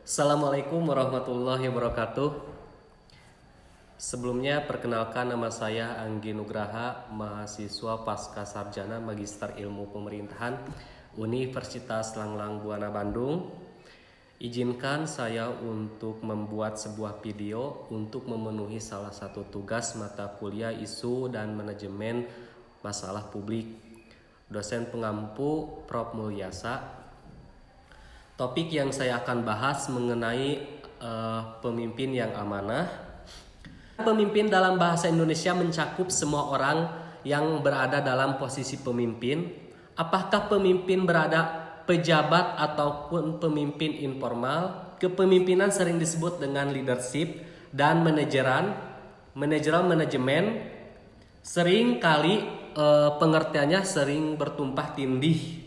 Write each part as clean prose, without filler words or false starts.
Assalamualaikum warahmatullahi wabarakatuh. Sebelumnya perkenalkan, nama saya Anggi Nugraha, mahasiswa pasca sarjana Magister Ilmu Pemerintahan Universitas Langlang Buana Bandung. Izinkan saya untuk membuat sebuah video untuk memenuhi salah satu tugas mata kuliah Isu dan Manajemen Masalah Publik. Dosen pengampu Prof. Mulyasa. Topik yang saya akan bahas mengenai pemimpin yang amanah. Pemimpin dalam bahasa Indonesia mencakup semua orang yang berada dalam posisi pemimpin. Apakah pemimpin berada pejabat ataupun pemimpin informal? Kepemimpinan sering disebut dengan leadership dan manajemen. Sering kali pengertiannya sering bertumpah tindih.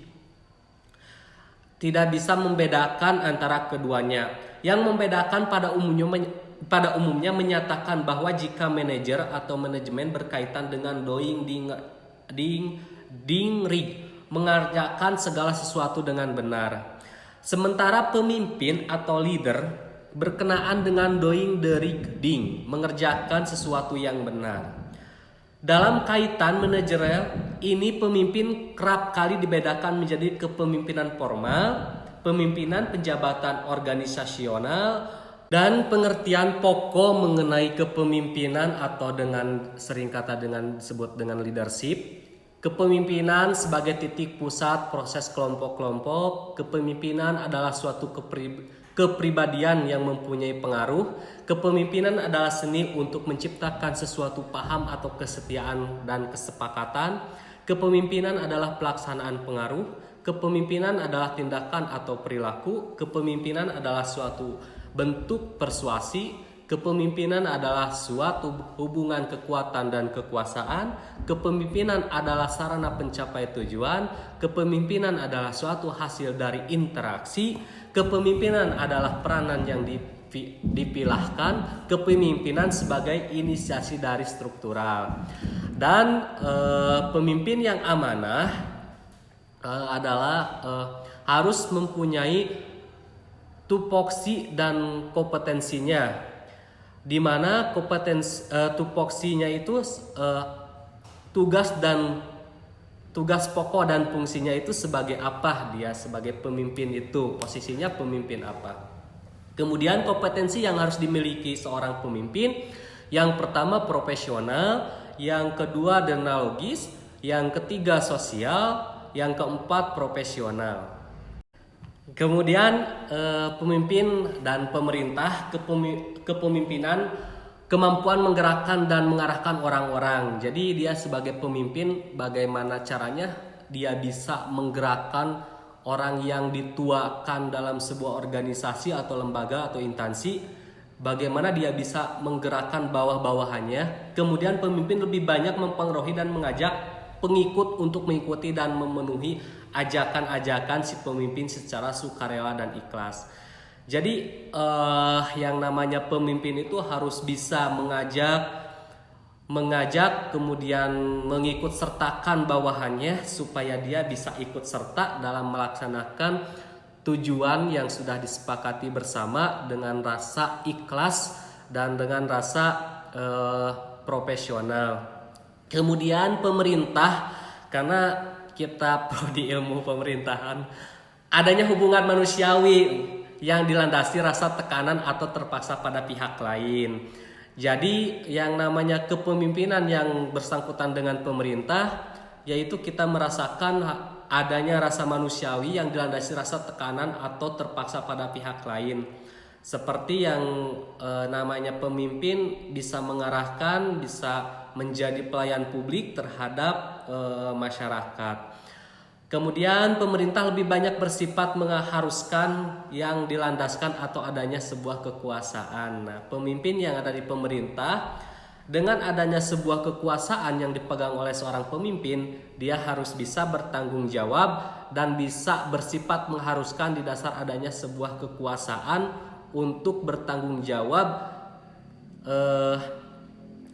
Tidak bisa membedakan antara keduanya. Yang membedakan pada umumnya menyatakan bahwa jika manajer atau manajemen berkaitan dengan doing mengerjakan segala sesuatu dengan benar. Sementara pemimpin atau leader berkenaan dengan doing mengerjakan sesuatu yang benar. Dalam kaitan manajerial ini, pemimpin kerap kali dibedakan menjadi kepemimpinan formal, pemimpinan penjabatan organisasional, dan pengertian pokok mengenai kepemimpinan atau disebut dengan leadership. Kepemimpinan sebagai titik pusat proses kelompok-kelompok. Kepemimpinan adalah suatu kepribadian yang mempunyai pengaruh. Kepemimpinan adalah seni untuk menciptakan sesuatu paham atau kesetiaan dan kesepakatan. Kepemimpinan adalah pelaksanaan pengaruh. Kepemimpinan adalah tindakan atau perilaku. Kepemimpinan adalah suatu bentuk persuasi. Kepemimpinan adalah suatu hubungan kekuatan dan kekuasaan. Kepemimpinan adalah sarana pencapai tujuan. Kepemimpinan adalah suatu hasil dari interaksi. Kepemimpinan adalah peranan yang dipilahkan. Kepemimpinan sebagai inisiasi dari struktural. Dan pemimpin yang amanah adalah harus mempunyai tupoksi dan kompetensinya, di mana tupoksinya itu tugas pokok dan fungsinya itu sebagai apa, dia sebagai pemimpin itu posisinya pemimpin apa. Kemudian kompetensi yang harus dimiliki seorang pemimpin, yang pertama profesional, yang kedua deontologis, yang ketiga sosial, yang keempat profesional. Kemudian pemimpin dan pemerintah, kepemimpinan, kemampuan menggerakkan dan mengarahkan orang-orang. Jadi dia sebagai pemimpin, bagaimana caranya dia bisa menggerakkan orang yang dituakan dalam sebuah organisasi atau lembaga atau instansi, bagaimana dia bisa menggerakkan bawah-bawahannya. Kemudian pemimpin lebih banyak mempengaruhi dan mengajak pengikut untuk mengikuti dan memenuhi ajakan-ajakan si pemimpin secara sukarela dan ikhlas. Jadi yang namanya pemimpin itu harus bisa mengajak kemudian mengikut sertakan bawahannya supaya dia bisa ikut serta dalam melaksanakan tujuan yang sudah disepakati bersama dengan rasa ikhlas dan dengan rasa profesional. Kemudian pemerintah, karena kita prodi ilmu pemerintahan, adanya hubungan manusiawi yang dilandasi rasa tekanan atau terpaksa pada pihak lain. Jadi yang namanya kepemimpinan yang bersangkutan dengan pemerintah, yaitu kita merasakan adanya rasa manusiawi yang dilandasi rasa tekanan atau terpaksa pada pihak lain. Seperti yang namanya pemimpin bisa mengarahkan, bisa menjadi pelayan publik terhadap masyarakat. Kemudian pemerintah lebih banyak bersifat mengharuskan yang dilandaskan atau adanya sebuah kekuasaan. Nah, pemimpin yang ada di pemerintah, dengan adanya sebuah kekuasaan yang dipegang oleh seorang pemimpin, dia harus bisa bertanggung jawab dan bisa bersifat mengharuskan di dasar adanya sebuah kekuasaan untuk bertanggung jawab,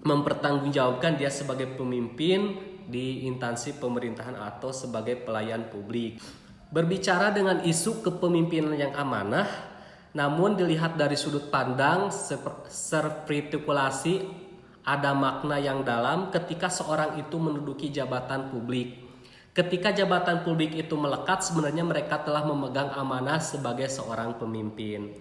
mempertanggungjawabkan dia sebagai pemimpin di instansi pemerintahan atau sebagai pelayan publik. Berbicara dengan isu kepemimpinan yang amanah, Namun dilihat dari sudut pandang spiritualisi, ada makna yang dalam ketika seorang itu menduduki jabatan publik. Ketika jabatan publik itu melekat, sebenarnya mereka telah memegang amanah sebagai seorang pemimpin.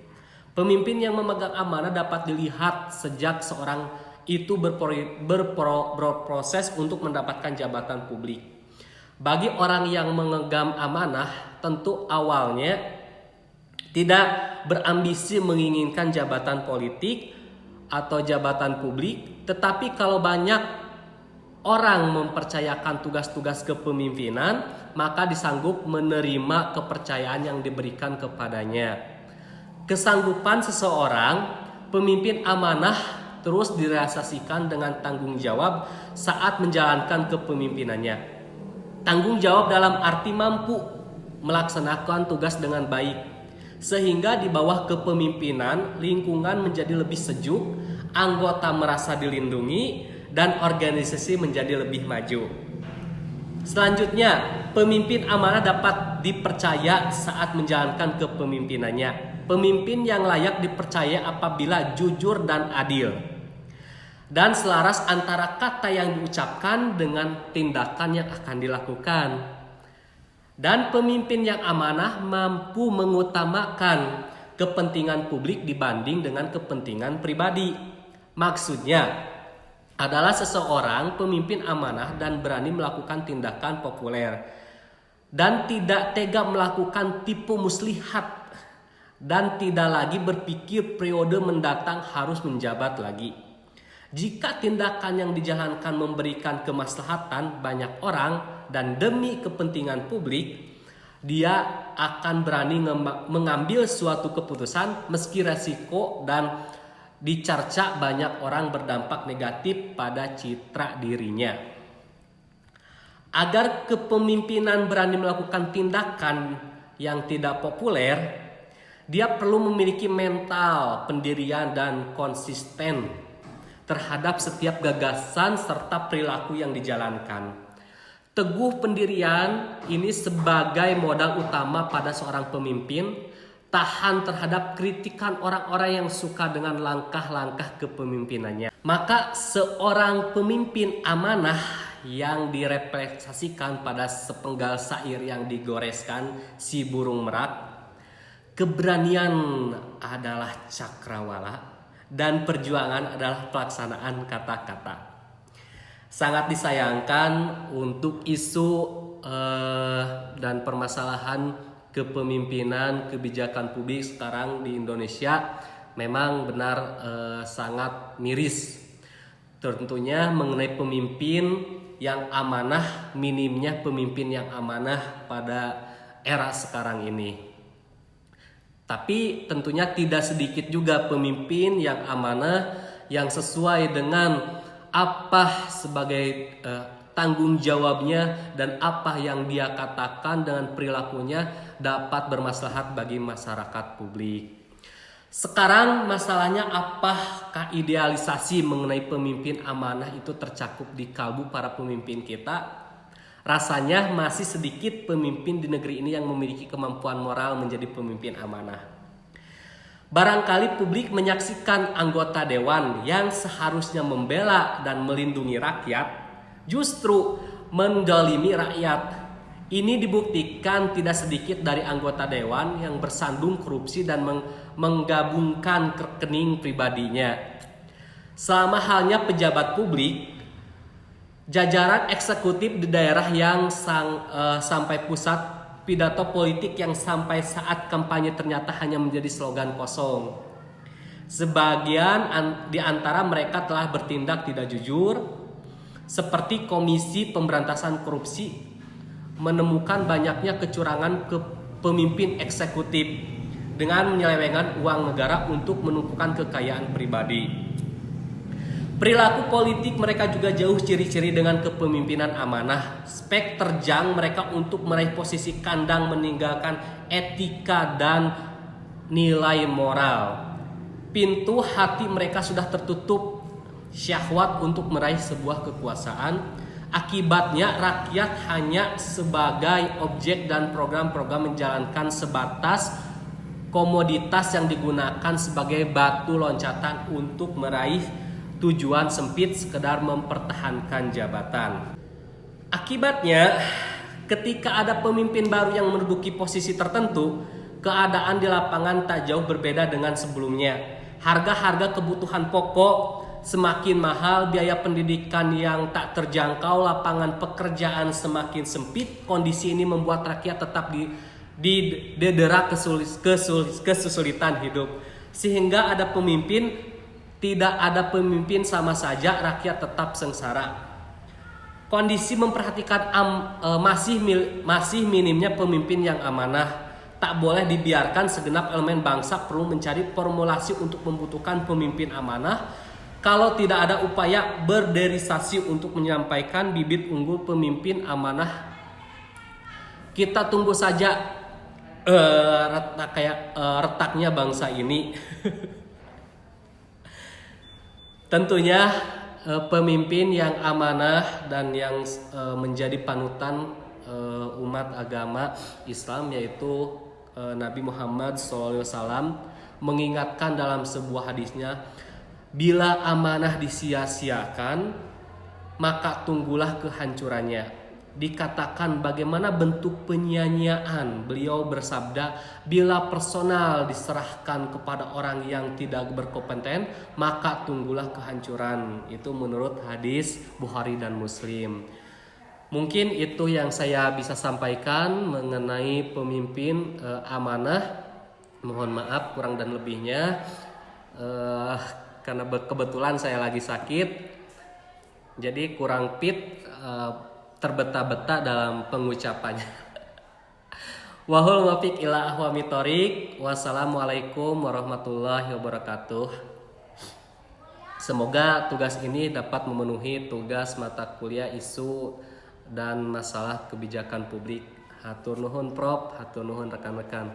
Pemimpin yang memegang amanah dapat dilihat sejak seorang itu berproses untuk mendapatkan jabatan publik. Bagi orang yang memegang amanah, tentu awalnya tidak berambisi menginginkan jabatan politik atau jabatan publik, tetapi kalau banyak orang mempercayakan tugas-tugas kepemimpinan, maka disanggup menerima kepercayaan yang diberikan kepadanya. Kesanggupan seseorang pemimpin amanah terus direalisasikan dengan tanggung jawab saat menjalankan kepemimpinannya. Tanggung jawab dalam arti mampu melaksanakan tugas dengan baik, sehingga di bawah kepemimpinan lingkungan menjadi lebih sejuk, anggota merasa dilindungi, dan organisasi menjadi lebih maju. Selanjutnya, pemimpin amanah dapat dipercaya saat menjalankan kepemimpinannya. Pemimpin yang layak dipercaya apabila jujur dan adil, dan selaras antara kata yang diucapkan dengan tindakan yang akan dilakukan. Dan pemimpin yang amanah mampu mengutamakan kepentingan publik dibanding dengan kepentingan pribadi. Maksudnya adalah seseorang pemimpin amanah dan berani melakukan tindakan populer dan tidak tega melakukan tipu muslihat dan tidak lagi berpikir periode mendatang harus menjabat lagi. Jika tindakan yang dijalankan memberikan kemaslahatan banyak orang dan demi kepentingan publik, dia akan berani mengambil suatu keputusan meski resiko dan dicerca banyak orang berdampak negatif pada citra dirinya. Agar kepemimpinan berani melakukan tindakan yang tidak populer, dia perlu memiliki mental pendirian dan konsisten terhadap setiap gagasan serta perilaku yang dijalankan. Teguh pendirian ini sebagai modal utama pada seorang pemimpin, tahan terhadap kritikan orang-orang yang suka dengan langkah-langkah kepemimpinannya. Maka seorang pemimpin amanah yang direfleksikan pada sepenggal syair yang digoreskan si burung merak, keberanian adalah cakrawala dan perjuangan adalah pelaksanaan kata-kata. Sangat disayangkan untuk isu dan permasalahan kepemimpinan kebijakan publik sekarang di Indonesia memang benar sangat miris. Tentunya mengenai pemimpin yang amanah, minimnya pemimpin yang amanah pada era sekarang ini. Tapi tentunya tidak sedikit juga pemimpin yang amanah yang sesuai dengan apa sebagai tanggung jawabnya dan apa yang dia katakan dengan perilakunya dapat bermaslahat bagi masyarakat publik. Sekarang masalahnya apakah idealisasi mengenai pemimpin amanah itu tercakup di kalbu para pemimpin kita? Rasanya masih sedikit pemimpin di negeri ini yang memiliki kemampuan moral menjadi pemimpin amanah. Barangkali publik menyaksikan anggota dewan yang seharusnya membela dan melindungi rakyat justru mendolimi rakyat. Ini dibuktikan tidak sedikit dari anggota dewan yang bersandung korupsi dan menggabungkan rekening pribadinya. Sama halnya pejabat publik, jajaran eksekutif di daerah yang sampai pusat, pidato politik yang sampai saat kampanye ternyata hanya menjadi slogan kosong. Sebagian di antara mereka telah bertindak tidak jujur, seperti Komisi Pemberantasan Korupsi menemukan banyaknya kecurangan pemimpin eksekutif dengan menyelewengkan uang negara untuk menumpukan kekayaan pribadi. Perilaku politik mereka juga jauh ciri-ciri dengan kepemimpinan amanah. Spek terjang mereka untuk meraih posisi kandang meninggalkan etika dan nilai moral. Pintu hati mereka sudah tertutup syahwat untuk meraih sebuah kekuasaan. Akibatnya rakyat hanya sebagai objek dan program-program menjalankan sebatas komoditas yang digunakan sebagai batu loncatan untuk meraih tujuan sempit sekedar mempertahankan jabatan. Akibatnya, ketika ada pemimpin baru yang menduduki posisi tertentu, keadaan di lapangan tak jauh berbeda dengan sebelumnya. Harga-harga kebutuhan pokok semakin mahal, biaya pendidikan yang tak terjangkau, lapangan pekerjaan semakin sempit. Kondisi ini membuat rakyat tetap didera kesulitan hidup. Sehingga tidak ada pemimpin sama saja rakyat tetap sengsara. Kondisi memperhatikan masih minimnya pemimpin yang amanah. Tak boleh dibiarkan segenap elemen bangsa perlu mencari formulasi untuk membutuhkan pemimpin amanah. Kalau tidak ada upaya berderisasi untuk menyampaikan bibit unggul pemimpin amanah, kita tunggu saja retaknya bangsa ini. Tentunya pemimpin yang amanah dan yang menjadi panutan umat agama Islam, yaitu Nabi Muhammad SAW, mengingatkan dalam sebuah hadisnya, bila amanah disia-siakan maka tunggulah kehancurannya. Dikatakan bagaimana bentuk penyanyian, beliau bersabda, bila personal diserahkan kepada orang yang tidak berkompeten maka tunggulah kehancuran. Itu menurut hadis Bukhari dan Muslim. Mungkin itu yang saya bisa sampaikan mengenai pemimpin amanah. Mohon maaf kurang dan lebihnya, karena kebetulan saya lagi sakit, jadi kurang fit, terbeta-beta dalam pengucapannya. Wahul muwaffiq ila ahwami thoriq. Wassalamualaikum warahmatullahi wabarakatuh. Semoga tugas ini dapat memenuhi tugas mata kuliah isu dan masalah kebijakan publik. Hatur nuhun Prof, hatur nuhun rekan-rekan.